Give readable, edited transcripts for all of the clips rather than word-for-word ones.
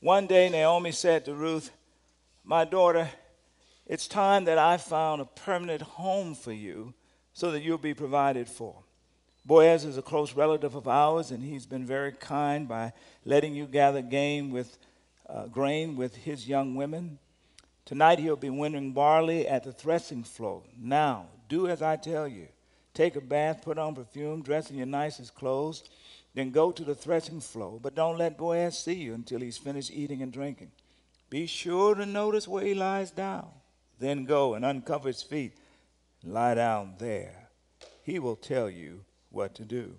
One day Naomi said to Ruth, "My daughter, it's time that I found a permanent home for you so that you'll be provided for. Boaz is a close relative of ours, and he's been very kind by letting you gather grain with his young women. Tonight he'll be winding barley at the threshing floor. Now, do as I tell you. Take a bath, put on perfume, dress in your nicest clothes, then go to the threshing floor. But don't let Boaz see you until he's finished eating and drinking. Be sure to notice where he lies down. Then go and uncover his feet and lie down there. He will tell you what to do."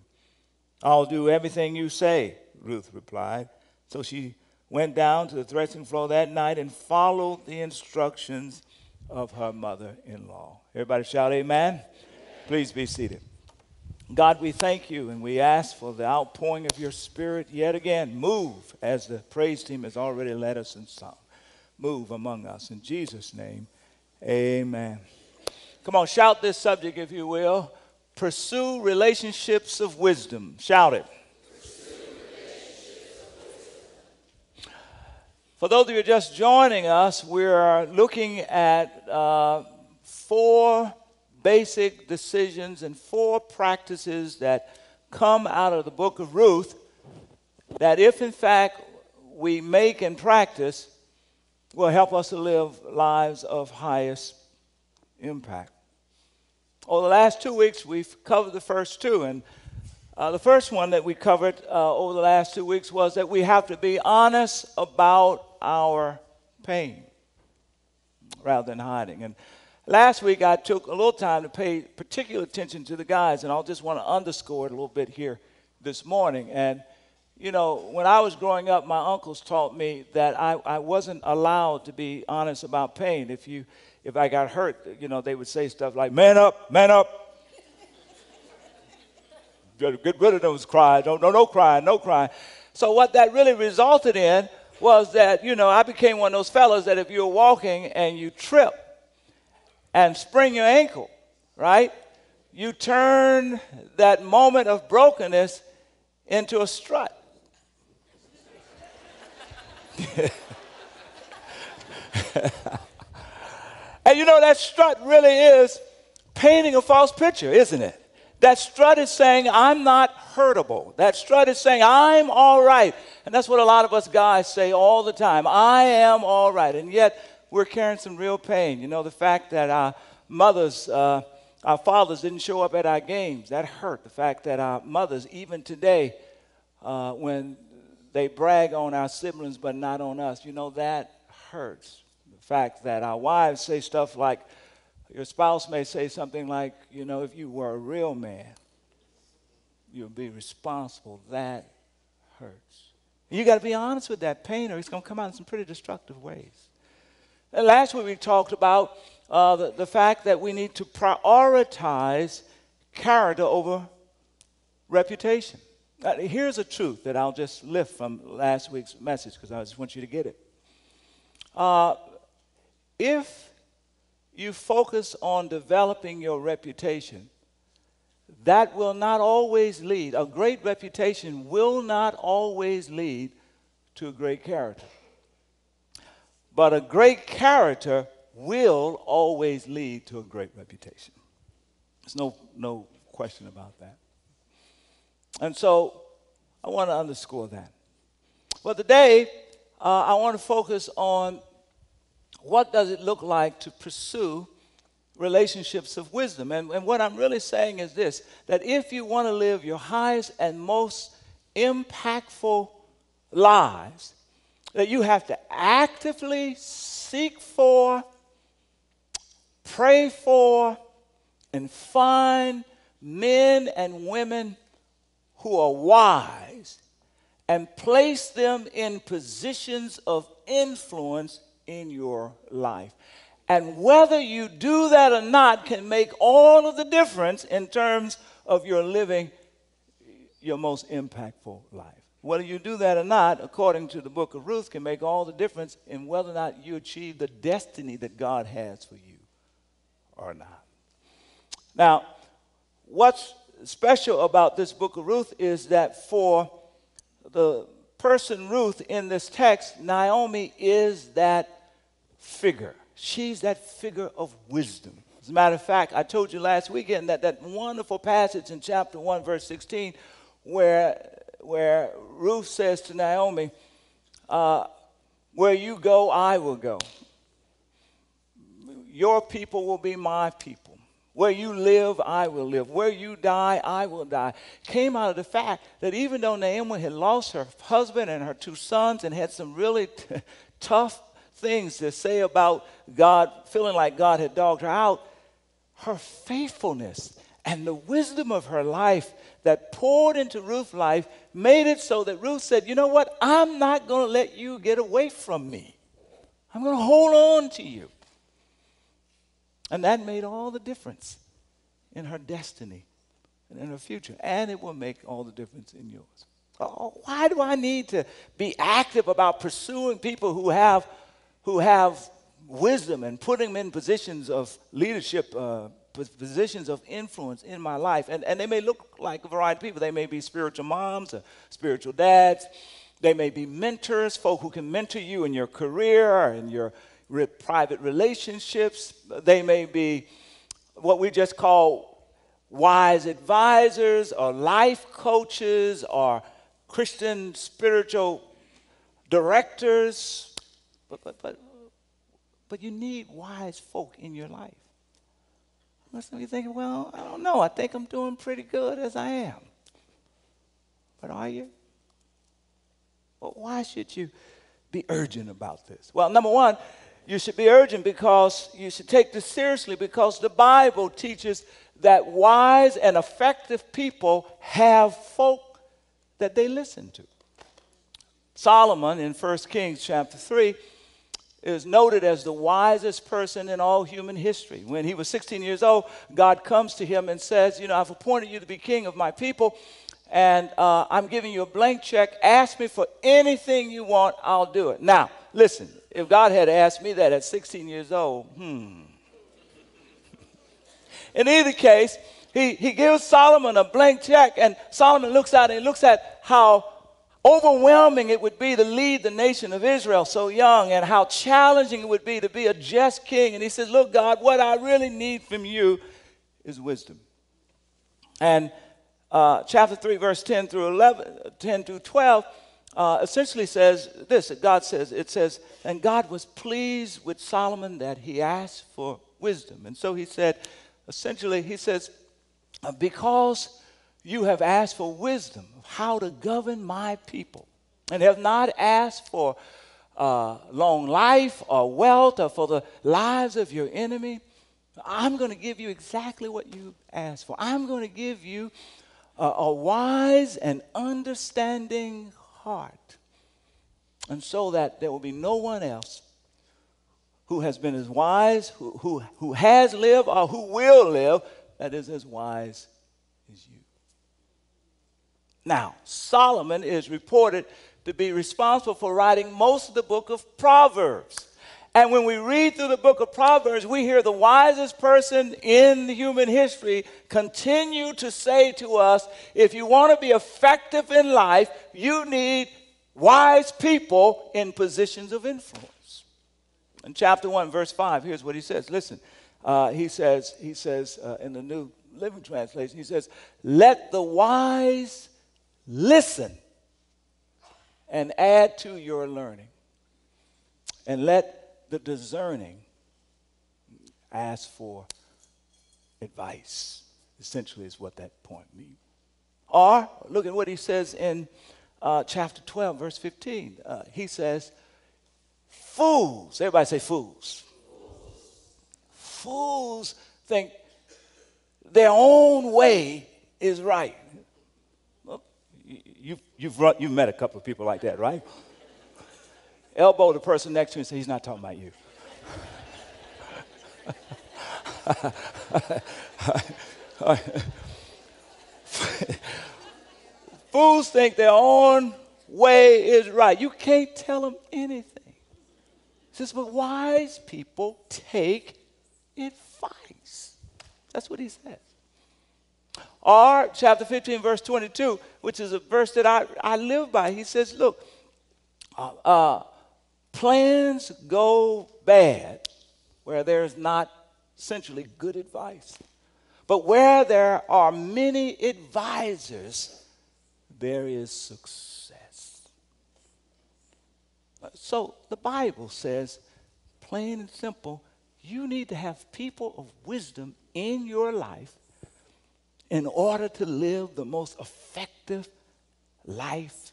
"I'll do everything you say," Ruth replied. So she went down to the threshing floor that night and followed the instructions of her mother-in-law. Everybody shout amen. Please be seated. God, we thank you and we ask for the outpouring of your Spirit yet again. Move, as the praise team has already led us in song. Move among us. In Jesus' name, amen. Come on, shout this subject if you will. Pursue relationships of wisdom. Shout it. For those of you just joining us, we're looking at 4 basic decisions and 4 practices that come out of the book of Ruth that if in fact we make and practice will help us to live lives of highest impact. Over the last 2 weeks we've covered the first 2, and the first one that we covered over the last 2 weeks was that we have to be honest about our pain rather than hiding. And last week, I took a little time to pay particular attention to the guys, and I'll just want to underscore it a little bit here this morning. And, you know, when I was growing up, my uncles taught me that I wasn't allowed to be honest about pain. If I got hurt, you know, they would say stuff like, man up, man up. Get rid of those cries. No crying, no crying. So what that really resulted in was that, you know, I became one of those fellas that if you're walking and you trip and sprain your ankle, right, you turn that moment of brokenness into a strut. And you know, that strut really is painting a false picture, isn't it? That strut is saying, I'm not hurtable. That strut is saying, I'm all right. And that's what a lot of us guys say all the time. I am all right. And yet, we're carrying some real pain. You know, the fact that our fathers didn't show up at our games, that hurt. The fact that our mothers, even today, when they brag on our siblings but not on us, you know, that hurts. The fact that our wives say stuff like, your spouse may say something like, you know, if you were a real man, you'll be responsible. That hurts. You got to be honest with that pain or it's going to come out in some pretty destructive ways. And last week we talked about the fact that we need to prioritize character over reputation. Now, here's a truth that I'll just lift from last week's message because I just want you to get it. If you focus on developing your reputation, that will not always lead, a great reputation will not always lead to a great character. But a great character will always lead to a great reputation. There's no question about that. And so I want to underscore that. Well, today I want to focus on what does it look like to pursue relationships of wisdom. And what I'm really saying is this, that if you want to live your highest and most impactful lives, that you have to actively seek for, pray for, and find men and women who are wise and place them in positions of influence in your life. And whether you do that or not can make all of the difference in terms of your living your most impactful life. Whether you do that or not, according to the book of Ruth, can make all the difference in whether or not you achieve the destiny that God has for you or not. Now, what's special about this book of Ruth is that for the person, Ruth, in this text, Naomi is that figure. She's that figure of wisdom. As a matter of fact, I told you last weekend that wonderful passage in chapter 1, verse 16, where Ruth says to Naomi, where you go, I will go. Your people will be my people. Where you live, I will live. Where you die, I will die. Came out of the fact that even though Naomi had lost her husband and her 2 sons and had some really tough things to say about God, feeling like God had dogged her out, her faithfulness and the wisdom of her life that poured into Ruth's life made it so that Ruth said, you know what? I'm not going to let you get away from me. I'm going to hold on to you. And that made all the difference in her destiny and in her future. And it will make all the difference in yours. Oh, why do I need to be active about pursuing people who have wisdom and putting them in positions of leadership, positions of influence in my life? And they may look like a variety of people. They may be spiritual moms or spiritual dads. They may be mentors, folk who can mentor you in your career or in your private relationships. They may be what we just call wise advisors or life coaches or Christian spiritual directors. But you need wise folk in your life. Some of you thinking, well, I don't know. I think I'm doing pretty good as I am. But are you? Well, why should you be urgent about this? Well, number one, you should be urgent because you should take this seriously because the Bible teaches that wise and effective people have folk that they listen to. Solomon in 1 Kings chapter 3 is noted as the wisest person in all human history. When he was 16 years old, God comes to him and says, you know, I've appointed you to be king of my people, and I'm giving you a blank check. Ask me for anything you want, I'll do it. Now, listen, if God had asked me that at 16 years old, In either case, he gives Solomon a blank check, and Solomon looks out and he looks at how overwhelming it would be to lead the nation of Israel so young and how challenging it would be to be a just king. And he says, look, God, what I really need from you is wisdom. And chapter 3, verse 10 through 12, essentially says this. It says, and God was pleased with Solomon that he asked for wisdom. And so he said, essentially, he says, because you have asked for wisdom of how to govern my people and have not asked for long life or wealth or for the lives of your enemy, I'm going to give you exactly what you asked for. I'm going to give you a wise and understanding heart. And so that there will be no one else who has been as wise, who has lived or who will live, that is as wise as you. Now, Solomon is reported to be responsible for writing most of the book of Proverbs. And when we read through the book of Proverbs, we hear the wisest person in human history continue to say to us, if you want to be effective in life, you need wise people in positions of influence. In chapter 1, verse 5, here's what he says. Listen, he says in the New Living Translation, he says, let the wise listen and add to your learning, and let the discerning ask for advice. Essentially is what that point means. Or look at what he says in chapter 12, verse 15. He says, fools, everybody say fools. Fools think their own way is right. Well, you've met a couple of people like that, right? Elbow the person next to you and say, he's not talking about you. Fools think their own way is right. You can't tell them anything. He says, but wise people take advice. That's what he says. Or chapter 15, verse 22, which is a verse that I live by. He says, look, Plans go bad where there's not essentially good advice. But where there are many advisors, there is success. So the Bible says, plain and simple, you need to have people of wisdom in your life in order to live the most effective life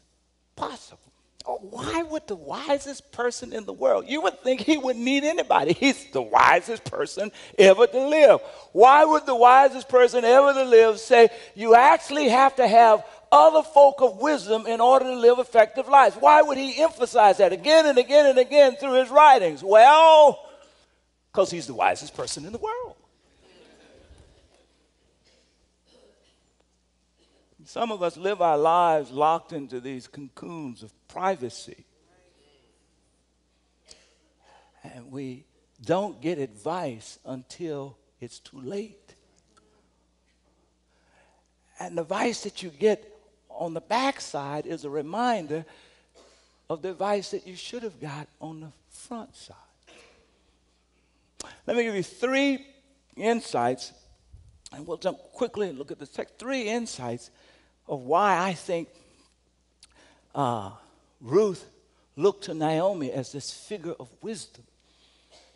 possible. Oh, why would the wisest person in the world, you would think he wouldn't need anybody. He's the wisest person ever to live. Why would the wisest person ever to live say you actually have to have other folk of wisdom in order to live effective lives? Why would he emphasize that again and again and again through his writings? Well, because he's the wisest person in the world. Some of us live our lives locked into these cocoons of privacy. And we don't get advice until it's too late. And the advice that you get on the backside is a reminder of the advice that you should have got on the front side. Let me give you 3 insights, and we'll jump quickly and look at the text. 3 insights of why I think Ruth looked to Naomi as this figure of wisdom,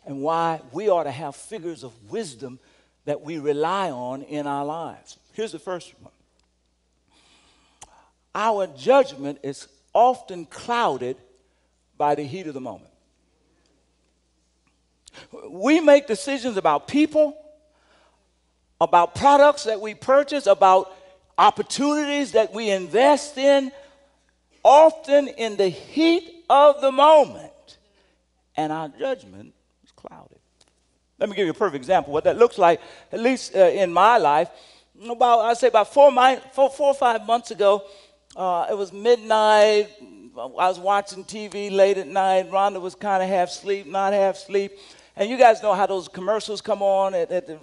and why we ought to have figures of wisdom that we rely on in our lives. Here's the first one. Our judgment is often clouded by the heat of the moment. We make decisions about people, about products that we purchase, about opportunities that we invest in, often in the heat of the moment, and our judgment is clouded. Let me give you a perfect example of what that looks like, at least in my life. About 4 or 5 months ago, it was midnight. I was watching TV late at night. Rhonda was kind of half asleep, not half asleep. And you guys know how those commercials come on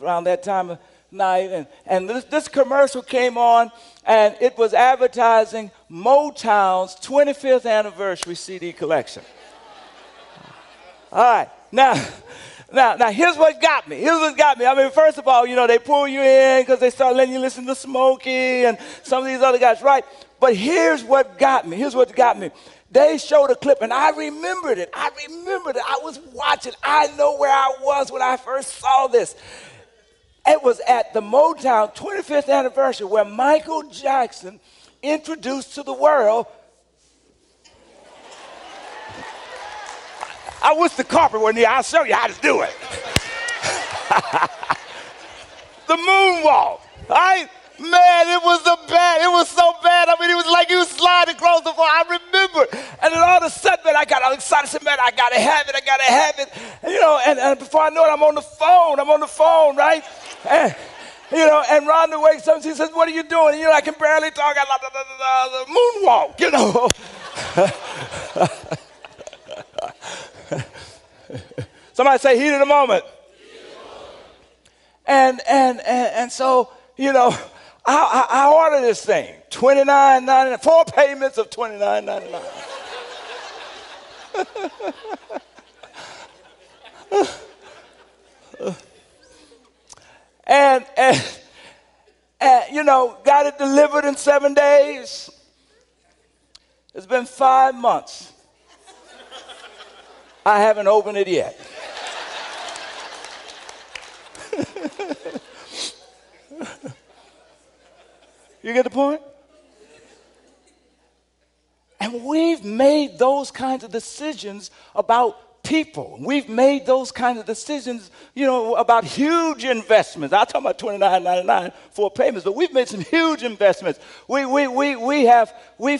around that time of night. And this commercial came on, and it was advertising Motown's 25th anniversary CD collection. All right. Now, here's what got me. I mean, first of all, they pull you in because they start letting you listen to Smokey and some of these other guys, right? But here's what got me. They showed a clip, and I remembered it. I was watching. I know where I was when I first saw this. It was at the Motown 25th anniversary where Michael Jackson introduced to the world. I wish the carpet wasn't here. I'll show you how to do it. The moonwalk. Man, it was so bad. I mean, it was like he was sliding across the floor. I remember. And then all of a sudden, man, I got all excited. I said, man, I got to have it. And, and before I know it, I'm on the phone, right? And Rhonda wakes up and she says, what are you doing? And, I can barely talk. The moonwalk, Somebody say heat of the moment. And so, I ordered this thing, $29.99, 4 payments of $29.99. and got it delivered in 7 days. It's been 5 months. I haven't opened it yet. You get the point? And we've made those kinds of decisions about people. We've made those kinds of decisions, about huge investments. I'm talking about $29.99 for payments, but we've made some huge investments. We've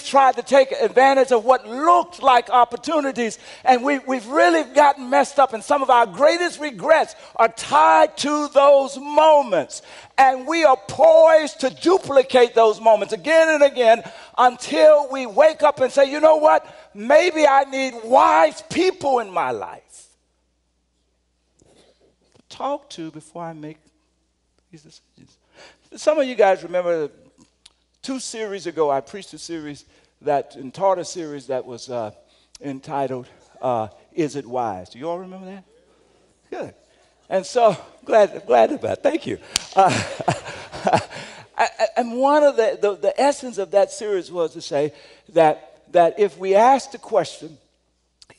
tried to take advantage of what looked like opportunities, and we've really gotten messed up. And some of our greatest regrets are tied to those moments. And we are poised to duplicate those moments again and again until we wake up and say, you know what? Maybe I need wise people in my life to talk to before I make these decisions. Some of you guys remember 2 series ago, I preached a series and taught a series that was entitled, Is It Wise? Do you all remember that? Good. And so, glad about that. Thank you. And one of the essence of that series was to say that if we ask the question,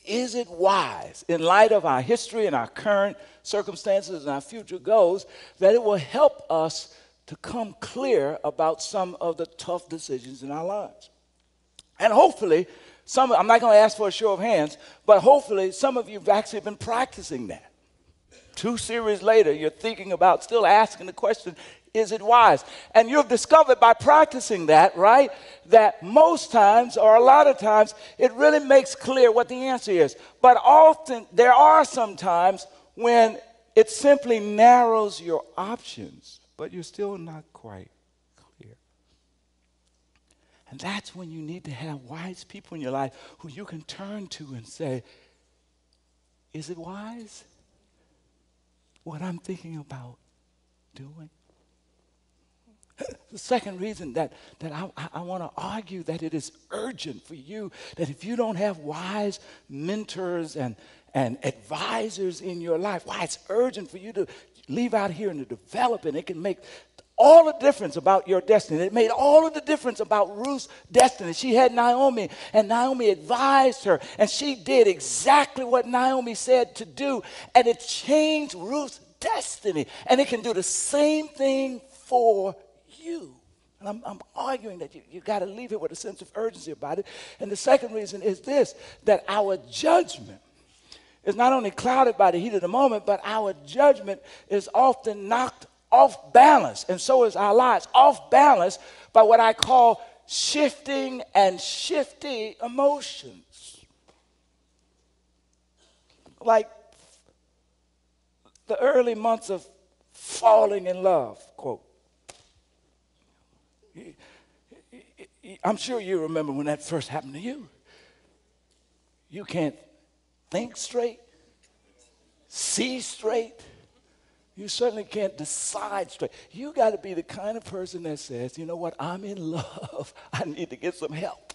is it wise, in light of our history and our current circumstances and our future goals, that it will help us to come clear about some of the tough decisions in our lives. And hopefully, I'm not going to ask for a show of hands, but hopefully some of you have actually been practicing that. 2 series later, you're thinking about still asking the question, is it wise? And you've discovered by practicing that, right, that most times or a lot of times it really makes clear what the answer is. But often there are some times when it simply narrows your options, but you're still not quite clear. And that's when you need to have wise people in your life who you can turn to and say, is it wise what I'm thinking about doing? The second reason that I want to argue that it is urgent for you, that if you don't have wise mentors and advisors in your life, why it's urgent for you to leave out here and to develop it. It can make all the difference about your destiny. It made all of the difference about Ruth's destiny. She had Naomi, and Naomi advised her, and she did exactly what Naomi said to do, and it changed Ruth's destiny. And it can do the same thing for you. And I'm arguing that you got to leave it with a sense of urgency about it. And the second reason is this, that our judgment is not only clouded by the heat of the moment, but our judgment is often knocked off balance, and so is our lives, off balance by what I call shifting and shifty emotions. Like the early months of falling in love, quote. I'm sure you remember when that first happened to you. You can't think straight, see straight. You certainly can't decide straight. You got to be the kind of person that says, you know what, I'm in love. I need to get some help.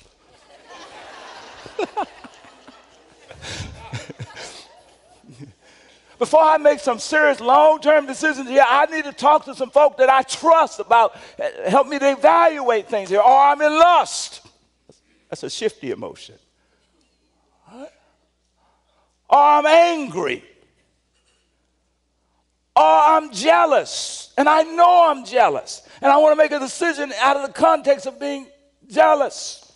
Before I make some serious long-term decisions here, I need to talk to some folk that I trust about, help me to evaluate things here. Or I'm in lust. That's a shifty emotion. Right? Or I'm angry. Or I'm jealous, and I know I'm jealous, and I want to make a decision out of the context of being jealous.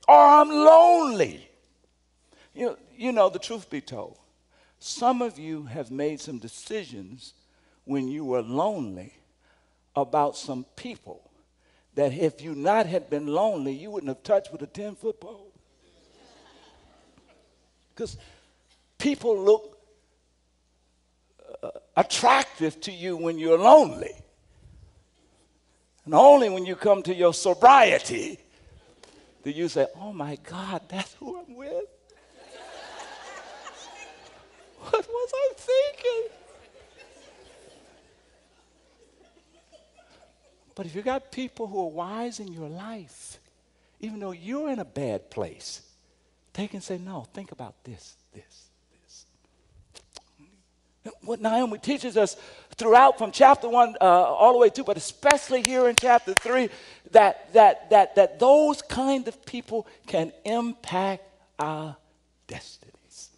Or I'm lonely. You know, the truth be told, some of you have made some decisions when you were lonely about some people that if you not had been lonely, you wouldn't have touched with a 10-foot pole. Because people look attractive to you when you're lonely. And only when you come to your sobriety do you say, oh my God, that's who I'm with? What was I thinking? But if you got people who are wise in your life, even though you're in a bad place, they can say, no, think about this. What Naomi teaches us throughout from chapter 1 all the way to, but especially here in chapter 3, that those kind of people can impact our destinies.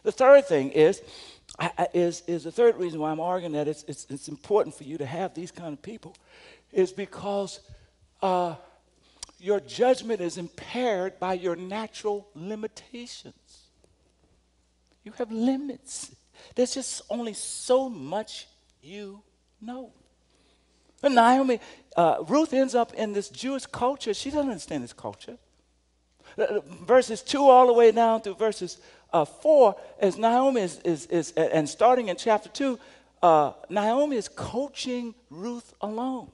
The third thing is the third reason why I'm arguing that it's important for you to have these kind of people is because your judgment is impaired by your natural limitations. You have limits. There's just only so much you know. And Naomi, Ruth ends up in this Jewish culture. She doesn't understand this culture. Verses 2 all the way down through verses 4, as Naomi is and starting in chapter 2, Naomi is coaching Ruth alone.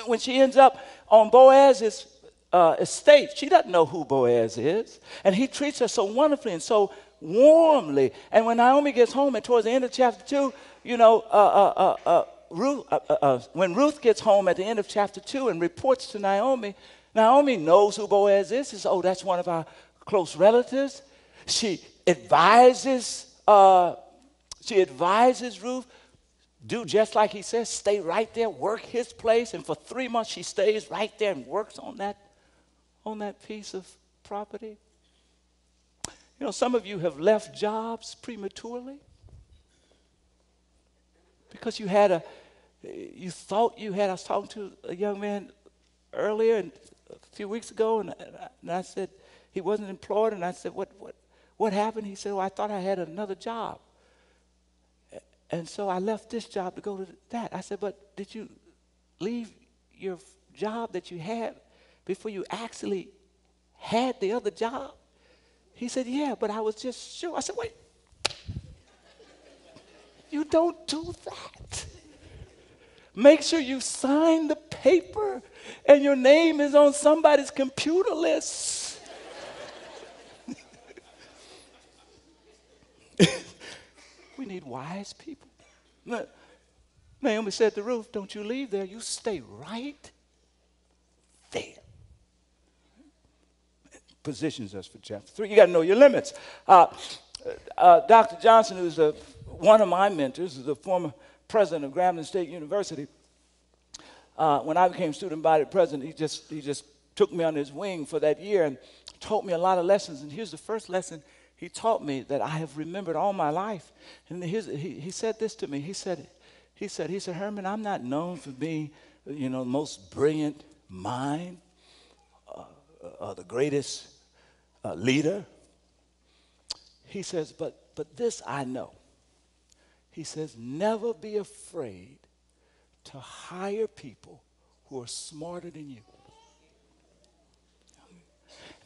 When she ends up on Boaz's estate, she doesn't know who Boaz is. And he treats her so wonderfully and so warmly. And when Naomi gets home, and towards the end of chapter 2, when Ruth gets home at the end of chapter 2 and reports to Naomi, Naomi knows who Boaz is. She says, oh, that's one of our close relatives. She advises Ruth, do just like he says, stay right there, work his place. And for 3 months, she stays right there and works on that piece of property. You know, some of you have left jobs prematurely because you thought you had. I was talking to a young man earlier, and a few weeks ago, and I said he wasn't employed, and I said, what happened? He said, well, I thought I had another job. And so I left this job to go to that. I said, but did you leave your job that you had before you actually had the other job? He said, yeah, but I was just sure. I said, wait, you don't do that. Make sure you sign the paper and your name is on somebody's computer list. We need wise people. Naomi said to Ruth, don't you leave there. You stay right there. Positions us for chapter 3. You got to know your limits. Dr. Johnson, who's one of my mentors, is the former president of Grambling State University. When I became student body president, he just took me under his wing for that year and taught me a lot of lessons. And here's the first lesson he taught me that I have remembered all my life. And he said this to me. He said, Hurmon, I'm not known for being, the most brilliant mind, the greatest leader. He says, but this I know. He says, never be afraid to hire people who are smarter than you.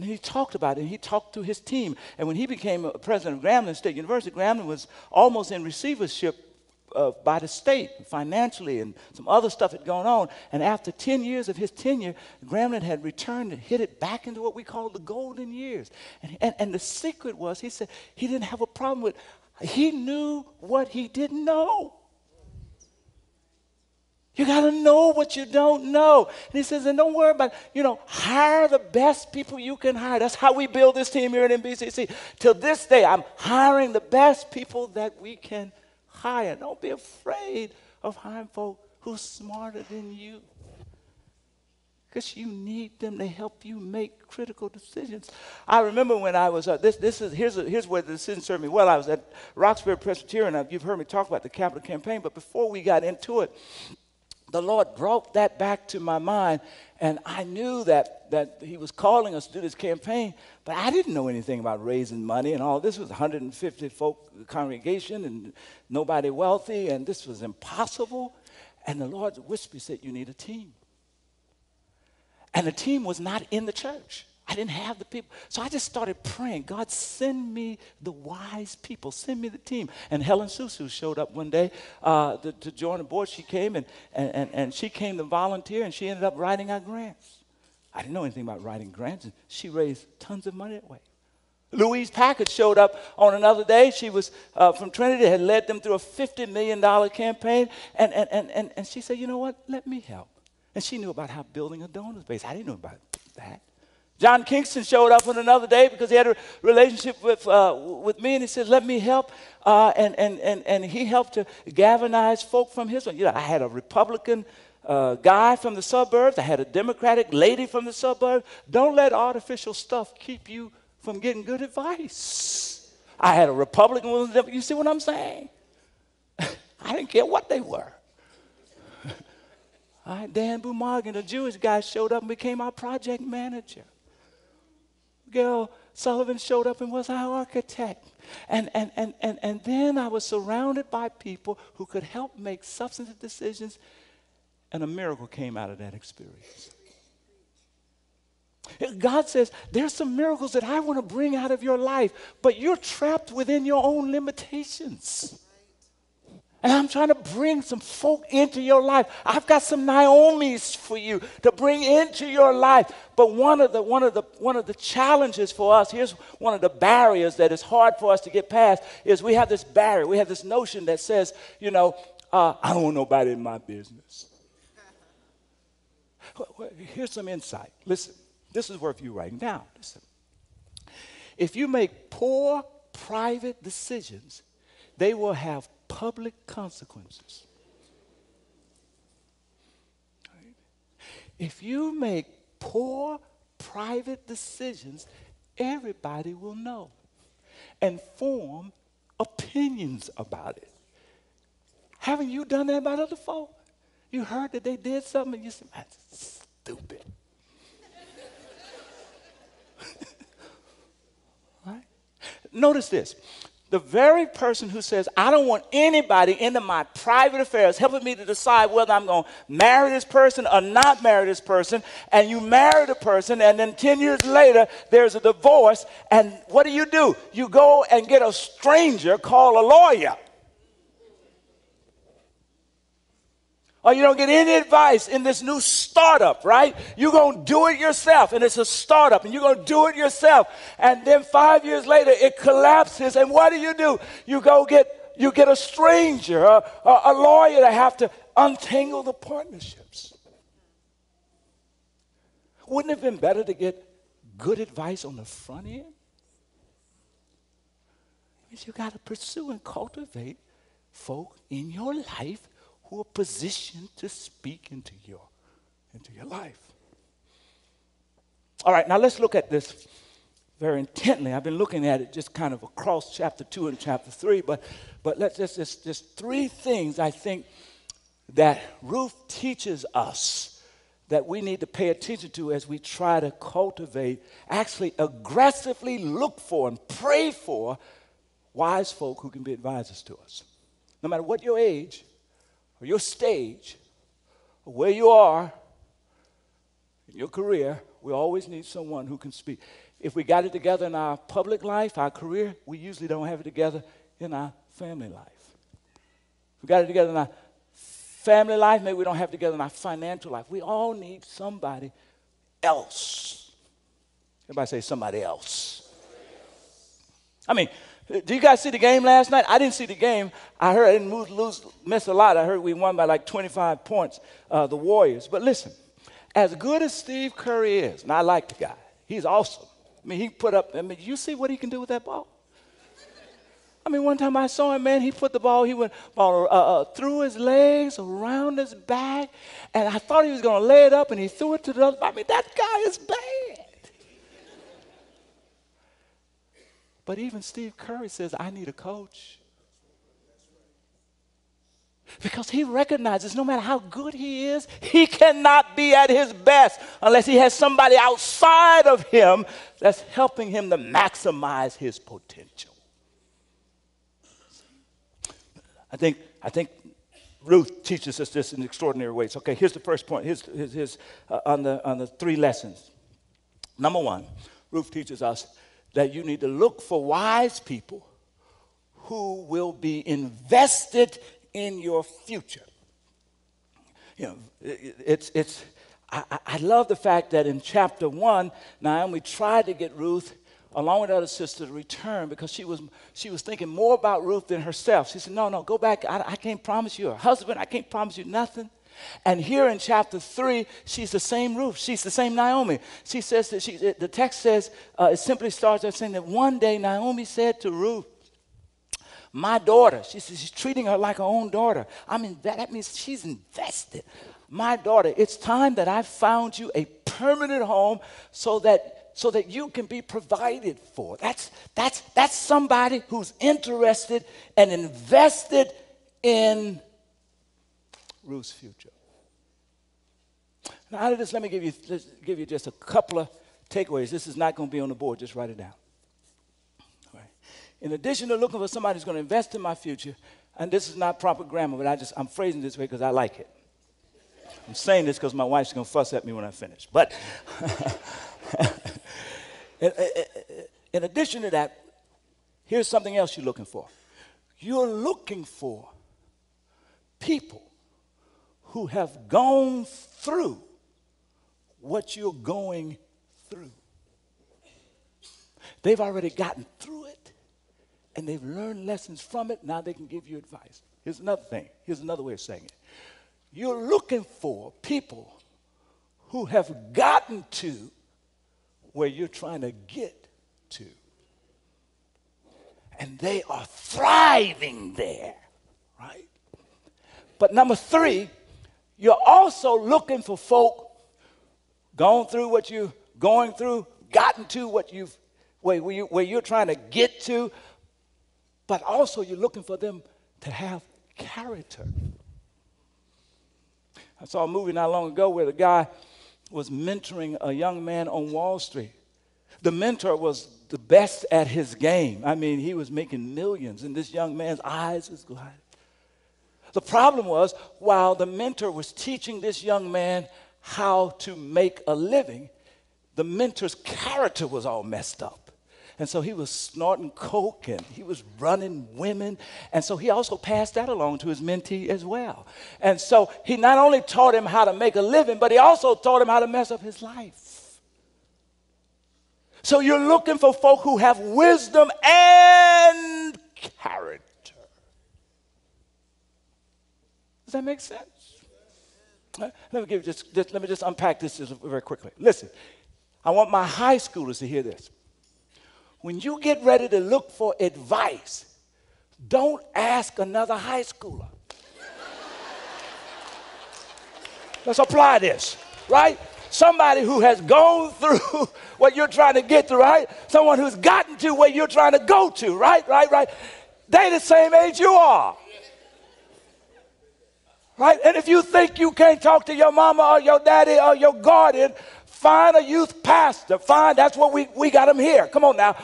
And he talked about it, and he talked to his team. And when he became a president of Grambling State University, Grambling was almost in receivership by the state financially, and some other stuff had gone on. And after 10 years of his tenure, Grambling had returned and hit it back into what we call the golden years. And the secret was, he said, he didn't have a problem with, he knew what he didn't know. You got to know what you don't know. And he says, and don't worry about, hire the best people you can hire. That's how we build this team here at NBCC. Till this day, I'm hiring the best people that we can hire. Don't be afraid of hiring folk who's smarter than you, because you need them to help you make critical decisions. I remember when I was, here's where the decision served me well. I was at Roxbury Presbyterian. You've heard me talk about the capital campaign, but before we got into it, the Lord brought that back to my mind, and I knew that he was calling us to do this campaign, but I didn't know anything about raising money and all. This was 150 folk congregation and nobody wealthy, and this was impossible. And the Lord whispered, said, you need a team. And the team was not in the church. I didn't have the people. So I just started praying, God, send me the wise people. Send me the team. And Helen Susu showed up one day to join the board. She came, and she came to volunteer, and she ended up writing our grants. I didn't know anything about writing grants, and she raised tons of money that way. Louise Packard showed up on another day. She was from Trinity, had led them through a $50 million campaign, and she said, you know what, let me help. And she knew about how building a donor base. I didn't know about that. John Kingston showed up on another day because he had a relationship with me, and he said, let me help. And he helped to galvanize folk from his one. I had a Republican guy from the suburbs. I had a Democratic lady from the suburbs. Don't let artificial stuff keep you from getting good advice. I had a Republican woman. You see what I'm saying? I didn't care what they were. Dan Bumagin, a Jewish guy, showed up and became our project manager. Gail Sullivan showed up and was our architect. And then I was surrounded by people who could help make substantive decisions, and a miracle came out of that experience. God says, there's some miracles that I want to bring out of your life, but you're trapped within your own limitations. And I'm trying to bring some folk into your life. I've got some Naomis for you to bring into your life. But one of the challenges for us, here's one of the barriers that is hard for us to get past, is we have this barrier. We have this notion that says, I don't want nobody in my business. Here's some insight. Listen, this is worth you writing down. Listen. If you make poor private decisions, they will have public consequences. Right? If you make poor private decisions, everybody will know and form opinions about it. Haven't you done that about other folk? You heard that they did something and you said, that's stupid. Right? Notice this. The very person who says, I don't want anybody into my private affairs helping me to decide whether I'm going to marry this person or not marry this person, and you marry the person, and then 10 years later, there's a divorce, and what do? You go and get a stranger called a lawyer. Or you don't get any advice in this new startup, right? You're going to do it yourself, and it's a startup, and you're going to do it yourself. And then 5 years later, it collapses, and what do? You get a stranger, a lawyer to have to untangle the partnerships. Wouldn't it have been better to get good advice on the front end? Because you got to pursue and cultivate folk in your life who are positioned to speak into your life. All right, now let's look at this very intently. I've been looking at it just kind of across chapter 2 and chapter 3, but let's just three things I think that Ruth teaches us that we need to pay attention to as we try to cultivate, actually aggressively look for and pray for wise folk who can be advisors to us. No matter what your age, or your stage, or where you are in your career, we always need someone who can speak. If we got it together in our public life, our career, we usually don't have it together in our family life. If we got it together in our family life, maybe we don't have it together in our financial life. We all need somebody else. Everybody say somebody else. I mean, do you guys see the game last night? I didn't see the game. I heard I didn't miss a lot. I heard we won by like 25 points, the Warriors. But listen, as good as Steve Curry is, and I like the guy, he's awesome. I mean, you see what he can do with that ball? I mean, one time I saw him, man, he put the ball, he went through his legs, around his back, and I thought he was going to lay it up, and he threw it to the other. I mean, that guy is bad. But even Steve Curry says, I need a coach. Because he recognizes no matter how good he is, he cannot be at his best unless he has somebody outside of him that's helping him to maximize his potential. I think Ruth teaches us this in extraordinary ways. Okay, here's the first point. Here's on the three lessons. Number one, Ruth teaches us that you need to look for wise people who will be invested in your future. You know, I love the fact that in chapter 1, Naomi tried to get Ruth, along with other sisters, to return because she was thinking more about Ruth than herself. She said, no, go back. I can't promise you a husband. I can't promise you nothing. And here in chapter 3, she's the same Ruth. She's the same Naomi. She says that the text says, it simply starts out saying that one day Naomi said to Ruth, my daughter, she says she's treating her like her own daughter. I mean, that means she's invested. My daughter, it's time that I found you a permanent home so that you can be provided for. That's somebody who's interested and invested in Ruth's future. Now, out of this, let me give you just a couple of takeaways. This is not going to be on the board. Just write it down. All right. In addition to looking for somebody who's going to invest in my future, and this is not proper grammar, but I'm phrasing this way because I like it. I'm saying this because my wife's going to fuss at me when I finish. But in addition to that, here's something else you're looking for. You're looking for people who have gone through what you're going through. They've already gotten through it, and they've learned lessons from it. Now they can give you advice. Here's another thing. Here's another way of saying it. You're looking for people who have gotten to where you're trying to get to. And they are thriving there, right? But number 3, you're also looking for folk gone through what you're going through, gotten to what where you're trying to get to, but also you're looking for them to have character. I saw a movie not long ago where the guy was mentoring a young man on Wall Street. The mentor was the best at his game. I mean, he was making millions, and this young man's eyes was gliding. The problem was, while the mentor was teaching this young man how to make a living, the mentor's character was all messed up. And so he was snorting coke and he was running women. And so he also passed that along to his mentee as well. And so he not only taught him how to make a living, but he also taught him how to mess up his life. So you're looking for folk who have wisdom and character. Does that make sense? Let me just unpack this very quickly. Listen, I want my high schoolers to hear this. When you get ready to look for advice, don't ask another high schooler. Let's apply this, right? Somebody who has gone through what you're trying to get through, right? Someone who's gotten to where you're trying to go to, right? They the same age you are. Right? And if you think you can't talk to your mama or your daddy or your guardian, find a youth pastor. That's what we got them here. Come on now.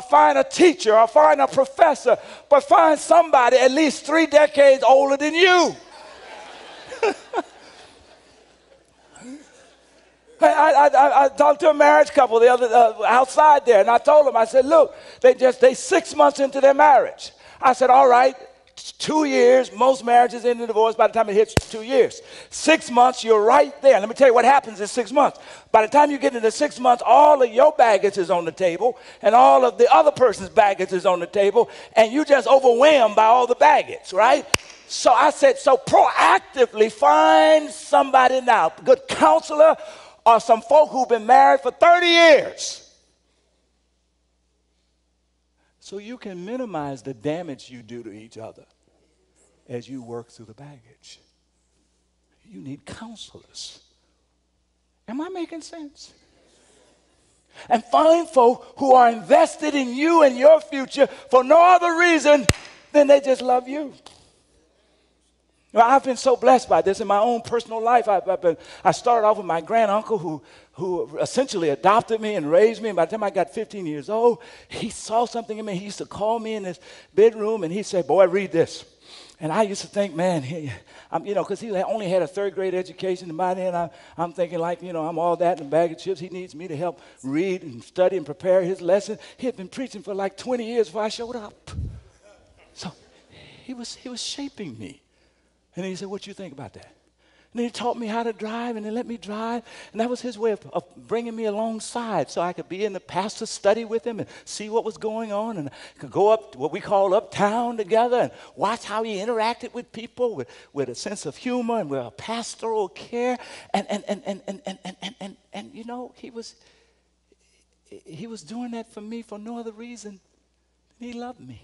Find a teacher or find a professor. But find somebody at least 3 decades older than you. I talked to a marriage couple the other outside there, and I told them, I said, look, they 6 months into their marriage. I said, all right. 2 years, most marriages end in divorce by the time it hits 2 years. 6 months, you're right there. Let me tell you what happens in 6 months. By the time you get into 6 months, all of your baggage is on the table, and all of the other person's baggage is on the table, and you're just overwhelmed by all the baggage, right? So I said, so proactively find somebody now, a good counselor or some folk who've been married for 30 years. So you can minimize the damage you do to each other as you work through the baggage. You need counselors. Am I making sense? And find folk who are invested in you and your future for no other reason than they just love you. Well, I've been so blessed by this in my own personal life. I started off with my granduncle who essentially adopted me and raised me. And by the time I got 15 years old, he saw something in me. He used to call me in his bedroom and he'd say, boy, read this. And I used to think, man, because he only had a 3rd grade education. And by then I'm thinking like, I'm all that in a bag of chips. He needs me to help read and study and prepare his lesson. He had been preaching for like 20 years before I showed up. So he was shaping me. And then he said, what you think about that? And then he taught me how to drive and then let me drive. And that was his way of bringing me alongside so I could be in the pastor's study with him and see what was going on. And I could go up to what we call uptown together and watch how he interacted with people with a sense of humor and with a pastoral care. And he was doing that for me for no other reason than he loved me.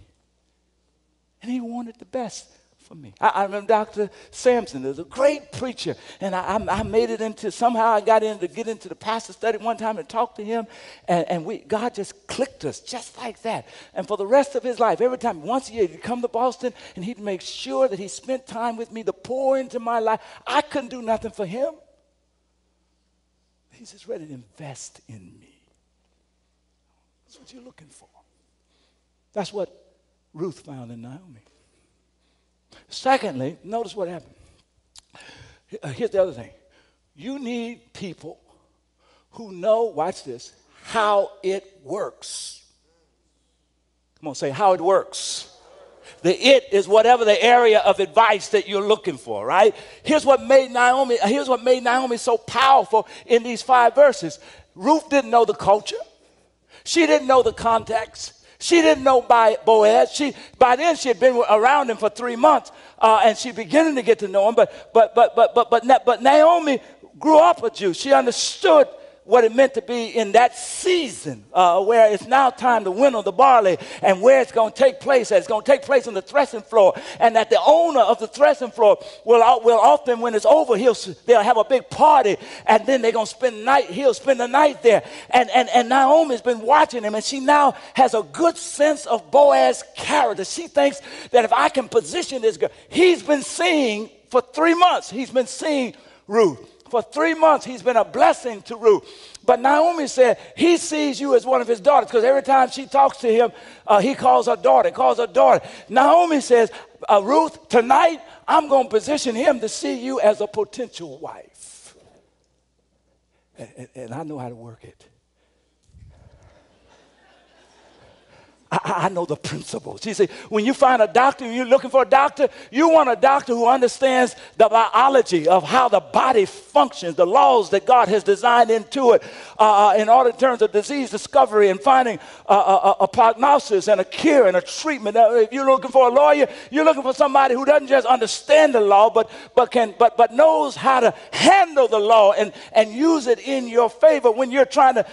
And he wanted the best for me. I remember Dr. Sampson was a great preacher, and I made it into, somehow I got in to get into the pastor study one time and talk to him, and God just clicked us just like that. And for the rest of his life, every time, once a year, he'd come to Boston, and he'd make sure that he spent time with me to pour into my life. I couldn't do nothing for him. He's just ready to invest in me. That's what you're looking for. That's what Ruth found in Naomi. Secondly, notice what happened. Here's the other thing. You need people who know, watch this, how it works. Come on, say how it works. The it is whatever the area of advice that you're looking for, right? Here's what made Naomi so powerful in these 5 verses. Ruth didn't know the culture. She didn't know the context. She didn't know Boaz. By then she had been around him for 3 months, and she beginning to get to know him. But Naomi grew up a Jew. She understood what it meant to be in that season where it's now time to winnow the barley and where it's going to take place. It's going to take place on the threshing floor, and that the owner of the threshing floor will often, when it's over, they'll have a big party, and then they're going to spend the night. He'll spend the night there. And Naomi's been watching him, and she now has a good sense of Boaz's character. She thinks that if I can position this girl, he's been seeing for 3 months. He's been seeing Ruth. For 3 months, he's been a blessing to Ruth. But Naomi said he sees you as one of his daughters, because every time she talks to him, he calls her daughter, Naomi says, Ruth, tonight, I'm going to position him to see you as a potential wife. And I know how to work it. I know the principles. You see, when you find a doctor and you're looking for a doctor, you want a doctor who understands the biology of how the body functions, the laws that God has designed into it in terms of disease discovery and finding a prognosis and a cure and a treatment. If you're looking for a lawyer, you're looking for somebody who doesn't just understand the law, but knows how to handle the law and use it in your favor. When you're trying to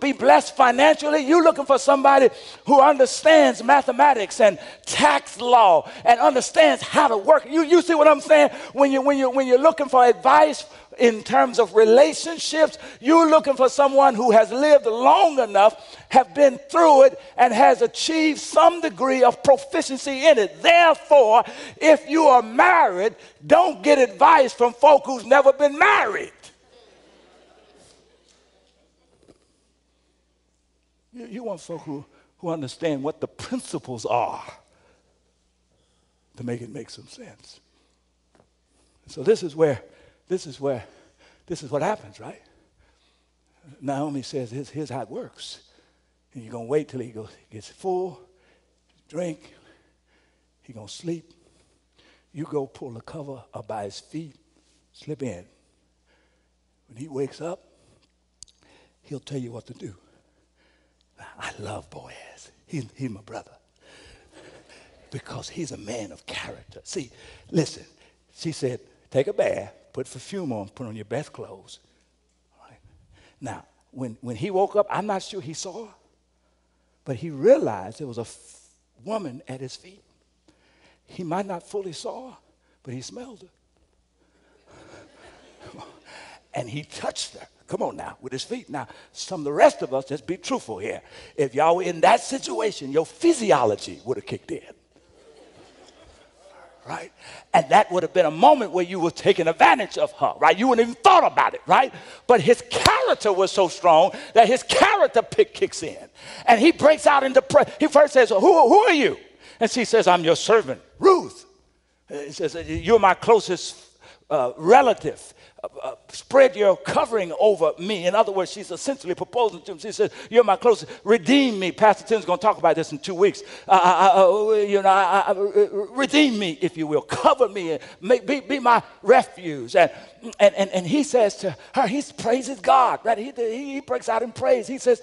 be blessed financially, you're looking for somebody who understands mathematics and tax law and understands how to work. You see what I'm saying? When you're looking for advice in terms of relationships, you're looking for someone who has lived long enough, have been through it, and has achieved some degree of proficiency in it. Therefore, if you are married, don't get advice from folk who's never been married. You want folk who understand what the principles are to make it make some sense. So this is what happens, right? Naomi says, here's how it works. And you're going to wait till he gets full, drink, he's going to sleep. You go pull the cover up by his feet, slip in. When he wakes up, he'll tell you what to do. I love Boaz. He's my brother. Because he's a man of character. See, listen, she said, take a bath, put perfume on, put on your best clothes. All right. Now, when he woke up, I'm not sure he saw her, but he realized there was a woman at his feet. He might not fully saw her, but he smelled her. And he touched her. Come on now, with his feet. Now, some of the rest of us, just be truthful here. If y'all were in that situation, your physiology would have kicked in. Right? And that would have been a moment where you were taking advantage of her, right? You wouldn't even thought about it, right? But his character was so strong that his character kicks in. And he breaks out into prayer. He first says, who are you? And she says, I'm your servant, Ruth. He says, you're my closest relative. Spread your covering over me. In other words, she's essentially proposing to him. She says, you're my closest. Redeem me. Pastor Tim's going to talk about this in 2 weeks. Redeem me, if you will. Cover me and be my refuge. And he says to her, he praises God. Right? He breaks out in praise. He says,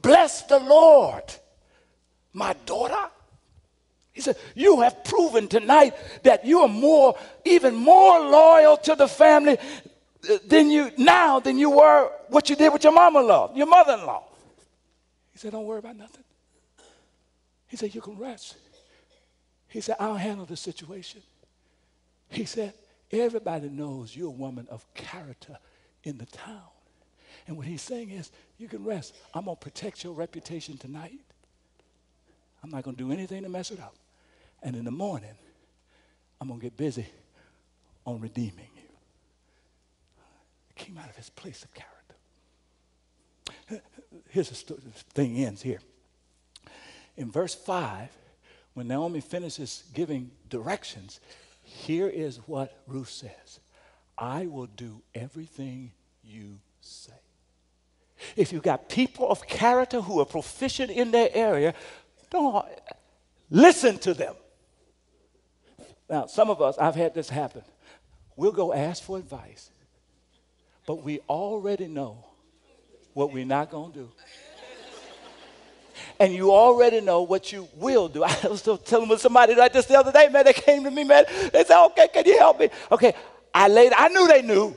bless the Lord, my daughter. He said, you have proven tonight that you are even more loyal to the family than you were what you did with your mother-in-law. He said, don't worry about nothing. He said, you can rest. He said, I'll handle the situation. He said, everybody knows you're a woman of character in the town. And what he's saying is, you can rest. I'm going to protect your reputation tonight. I'm not going to do anything to mess it up. And in the morning, I'm going to get busy on redeeming you. It came out of his place of character. Here's the thing ends here. In verse 5, when Naomi finishes giving directions, here is what Ruth says. I will do everything you say. If you've got people of character who are proficient in their area, don't listen to them. Now, some of us, I've had this happen. We'll go ask for advice, but we already know what we're not going to do. And you already know what you will do. I was telling with somebody like this the other day, man, they came to me, man. They said, okay, can you help me? Okay, I knew they knew.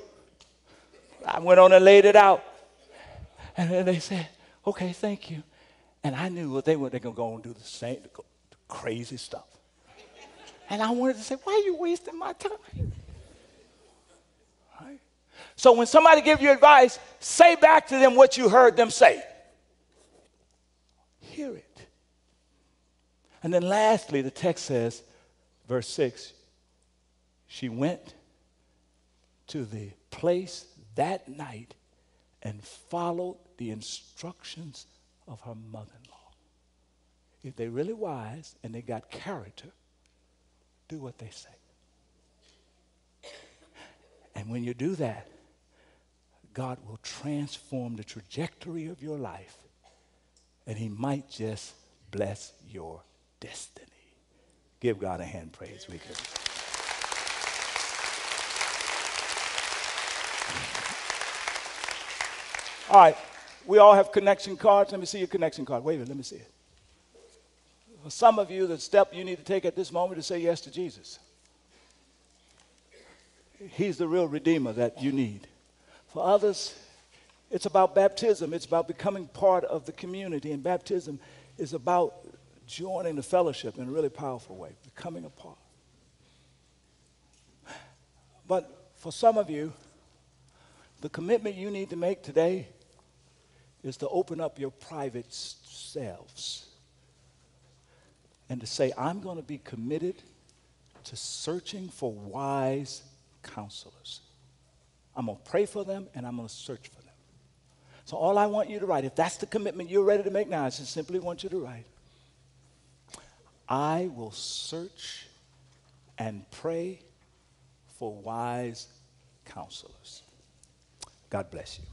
I went on and laid it out. And then they said, okay, thank you. And I knew what they were going to go and do the same, the crazy stuff. And I wanted to say, why are you wasting my time? Right? So when somebody gives you advice, say back to them what you heard them say. Hear it. And then lastly, the text says, verse 6, she went to the place that night and followed the instructions of her mother-in-law. If they're really wise and they got character, do what they say. And when you do that, God will transform the trajectory of your life, and he might just bless your destiny. Give God a hand praise. We can. All right, we all have connection cards. Let me see your connection card. Wait a minute, let me see it. For some of you, the step you need to take at this moment is say yes to Jesus. He's the real redeemer that you need. For others, it's about baptism. It's about becoming part of the community. And baptism is about joining the fellowship in a really powerful way, becoming a part. But for some of you, the commitment you need to make today is to open up your private selves and to say, I'm going to be committed to searching for wise counselors. I'm going to pray for them and I'm going to search for them. So all I want you to write, if that's the commitment you're ready to make now, I just simply want you to write, I will search and pray for wise counselors. God bless you.